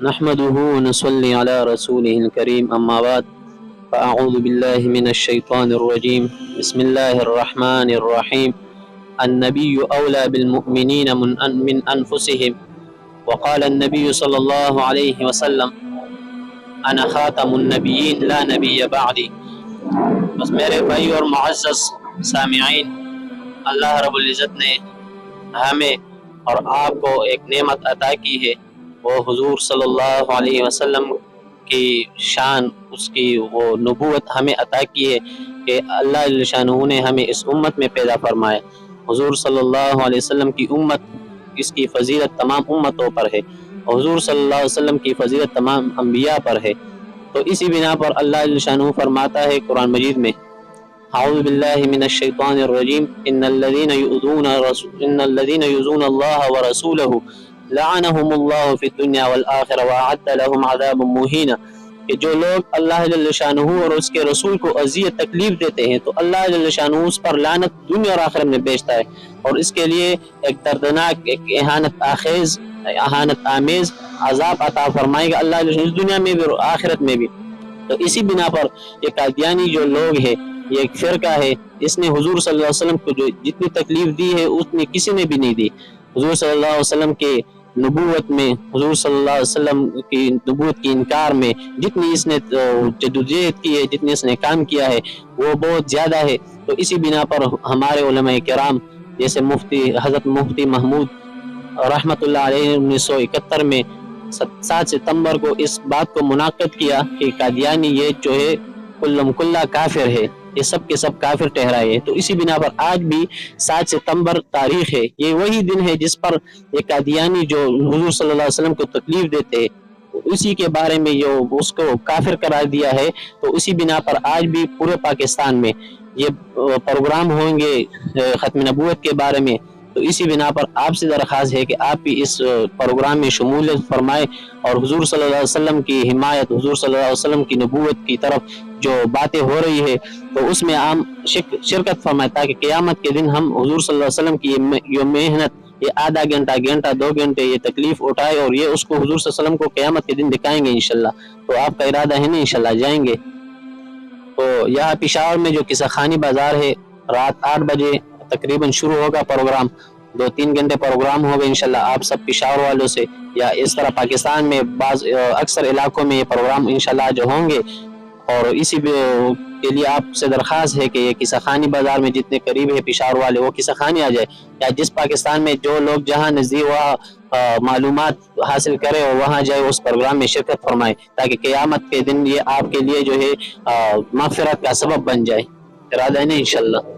نحمده ونصلي على رسوله الكريم أما بعد فأعوذ بالله من الشيطان الرجيم بسم الله الرحمن الرحيم النبي أولى بالمؤمنين من أنفسهم وقال النبي صلى الله عليه وسلم أنا خاتم النبيين لا نبي بعدي. بس میرے بھائی اور معزز سامعین، اللہ رب العزت نے ہمیں اور آپ کو ایک نعمت عطا کی ہے، وہ حضور صلی اللہ علیہ وسلم کی شان، اس کی وہ نبوت ہمیں عطا کی ہے کہ اللہ جل شانہ نے ہمیں اس امت میں پیدا فرمایا. حضور صلی اللہ علیہ وسلم کی امت، اس کی فضیلت تمام امتوں پر ہے، حضور صلی اللہ علیہ وسلم کی فضیلت تمام انبیاء پر ہے. تو اسی بنا پر اللہ جل شانہ فرماتا ہے قرآن مجید میں، اعوذ باللہ من الشیطان الرجیم ان الذین یؤذون اللہ ورسولہ لعنهم اللہ فی الدنیا والآخرہ واعد لهم عذابا مہینا، کہ جو لوگ اللہ جل شانہ اور اس کے رسول کو اذیت تکلیف دیتے ہیں تو اللہ جل شانہ اس پر لعنت دنیا اور آخرت میں بھیجتا ہے، اور اس کے لیے ایک دردناک، ایک اہانت آمیز عذاب عطا فرمائے گا اللہ جل شانہ اس دنیا میں بھی اور آخرت میں بھی. تو اسی بنا پر یہ قادیانی جو لوگ ہیں، یہ ایک فرقہ ہے، اس نے حضور صلی اللہ علیہ وسلم کو جو جتنی تکلیف دی ہے اتنی کسی نے بھی نہیں دی. حضور صلی اللہ علیہ وسلم کے نبوت میں، حضور صلی اللہ علیہ وسلم کی نبوت کی انکار میں جتنی اس نے جدوجہد کی ہے، جتنی اس نے کام کیا ہے، وہ بہت زیادہ ہے. تو اسی بنا پر ہمارے علماء کرام جیسے حضرت مفتی محمود رحمۃ اللہ علیہ 1971 میں 7 ستمبر کو اس بات کو منعقد کیا کہ قادیانی یہ جو ہے کلم کلہ کافر ہے، یہ سب کے سب کافر ٹھہرائے. تو اسی بنا پر آج بھی 7 ستمبر تاریخ ہے، یہ وہی دن ہے جس پر یہ قادیانی جو حضور صلی اللہ علیہ وسلم کو تکلیف دیتے ہیں اسی کے بارے میں جو اس کو کافر قرار دیا ہے. تو اسی بنا پر آج بھی پورے پاکستان میں یہ پروگرام ہوں گے ختم نبوت کے بارے میں. تو اسی بنا پر آپ سے درخواست ہے کہ آپ بھی اس پروگرام میں شمولیت فرمائیں اور حضور صلی اللہ علیہ وسلم کی حمایت، حضور صلی اللہ علیہ وسلم کی نبوت کی طرف جو باتیں ہو رہی ہے تو اس میں عام شرکت فرمائیں، تاکہ قیامت کے دن ہم حضور صلی اللہ علیہ وسلم کی یہ محنت، یہ آدھا گھنٹہ 2 گھنٹے یہ تکلیف اٹھائے اور یہ اس کو حضور صلی اللہ علیہ وسلم کو قیامت کے دن دکھائیں گے انشاءاللہ. تو آپ کا ارادہ ہے نا انشاءاللہ جائیں گے. تو یہاں پشاور میں جو قصہ خانی بازار ہے، رات 8 بجے تقریباً شروع ہوگا پروگرام، 2-3 گھنٹے پروگرام ہوگا انشاءاللہ. آپ سب پشاور والوں سے یا اس طرح پاکستان میں اکثر علاقوں میں یہ پروگرام انشاءاللہ جو ہوں گے، اور اسی کے لیے آپ سے درخواست ہے کہ یہ قصہ خانی بازار میں جتنے قریب ہے پشاور والے وہ قصہ خانی آ جائے، یا جس پاکستان میں جو لوگ جہاں نزدیک وہاں معلومات حاصل کرے اور وہاں جائے اس پروگرام میں شرکت فرمائے، تاکہ قیامت کے دن یہ آپ کے لیے جو ہے مغفرت کا سبب بن جائے. ارادہ ہے نا انشاءاللہ.